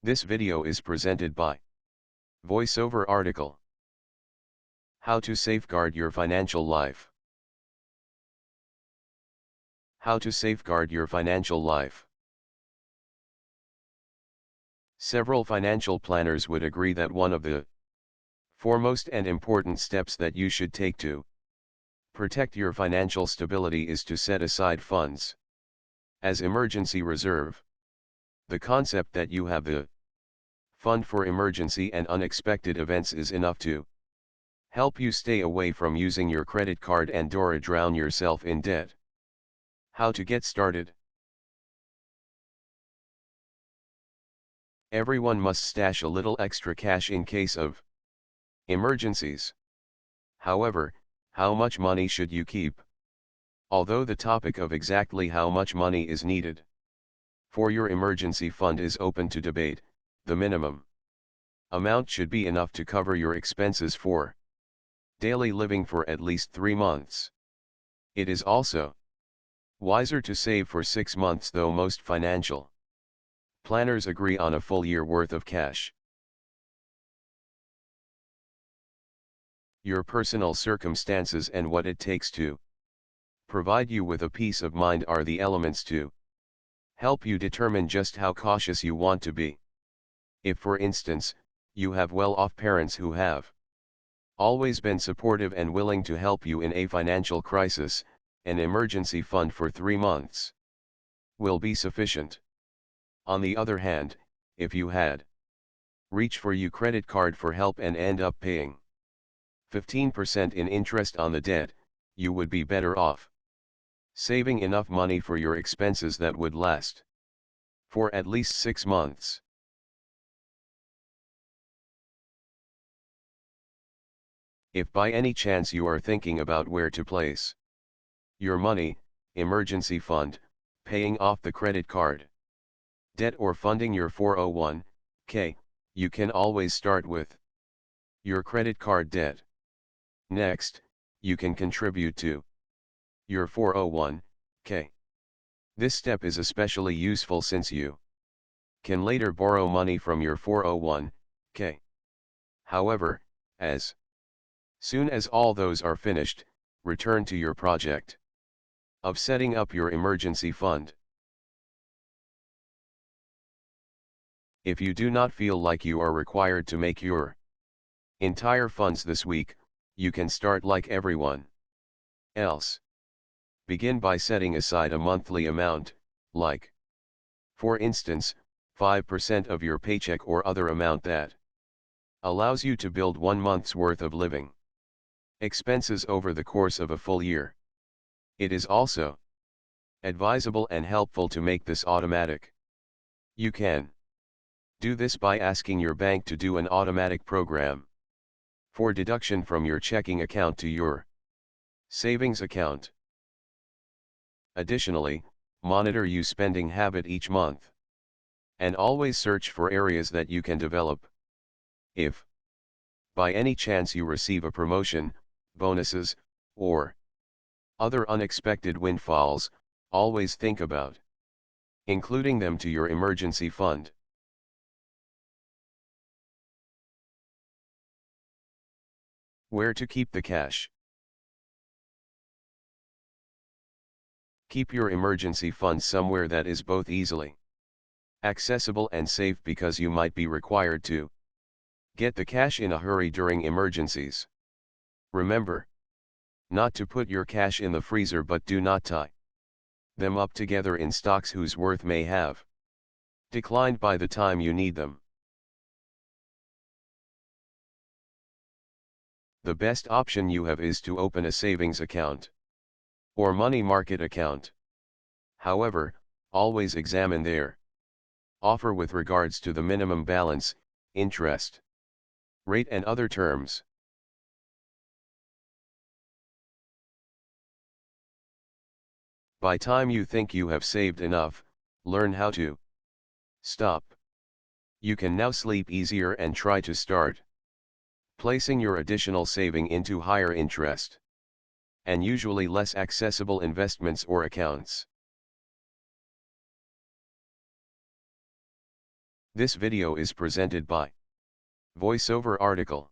This video is presented by VoiceOver article. How to safeguard your financial life. How to safeguard your financial life. Several financial planners would agree that one of the foremost and important steps that you should take to protect your financial stability is to set aside funds as emergency reserve. The concept that you have the fund for emergency and unexpected events is enough to help you stay away from using your credit card and drown yourself in debt. How to get started? Everyone must stash a little extra cash in case of emergencies. However, how much money should you keep? Although the topic of exactly how much money is needed for your emergency fund is open to debate, the minimum amount should be enough to cover your expenses for daily living for at least 3 months. It is also wiser to save for 6 months, though most financial planners agree on a full year worth of cash. Your personal circumstances and what it takes to provide you with a peace of mind are the elements to help you determine just how cautious you want to be. If, for instance, you have well-off parents who have always been supportive and willing to help you in a financial crisis, an emergency fund for 3 months will be sufficient. On the other hand, if you had reach for your credit card for help and end up paying 15% in interest on the debt, you would be better off saving enough money for your expenses that would last for at least 6 months. If by any chance you are thinking about where to place your money, emergency fund, paying off the credit card debt, or funding your 401k, you can always start with your credit card debt. Next, you can contribute to your 401k. This step is especially useful since you can later borrow money from your 401k. However, as soon as all those are finished, return to your project of setting up your emergency fund. If you do not feel like you are required to make your entire funds this week, you can start like everyone else. Begin by setting aside a monthly amount, like, for instance, 5% of your paycheck or other amount that allows you to build 1 month's worth of living expenses over the course of a full year. It is also advisable and helpful to make this automatic. You can do this by asking your bank to do an automatic program for deduction from your checking account to your savings account. Additionally, monitor your spending habit each month and always search for areas that you can develop. If by any chance you receive a promotion, bonuses, or other unexpected windfalls, always think about including them to your emergency fund. Where to keep the cash? Keep your emergency fund somewhere that is both easily accessible and safe, because you might be required to get the cash in a hurry during emergencies. Remember not to put your cash in the freezer, but do not tie them up together in stocks whose worth may have declined by the time you need them. The best option you have is to open a savings account or money market account. However, always examine their offer with regards to the minimum balance, interest rate, and other terms. By time you think you have saved enough, learn how to stop. You can now sleep easier and try to start placing your additional saving into higher interest and usually less accessible investments or accounts. This video is presented by VoiceOver Article.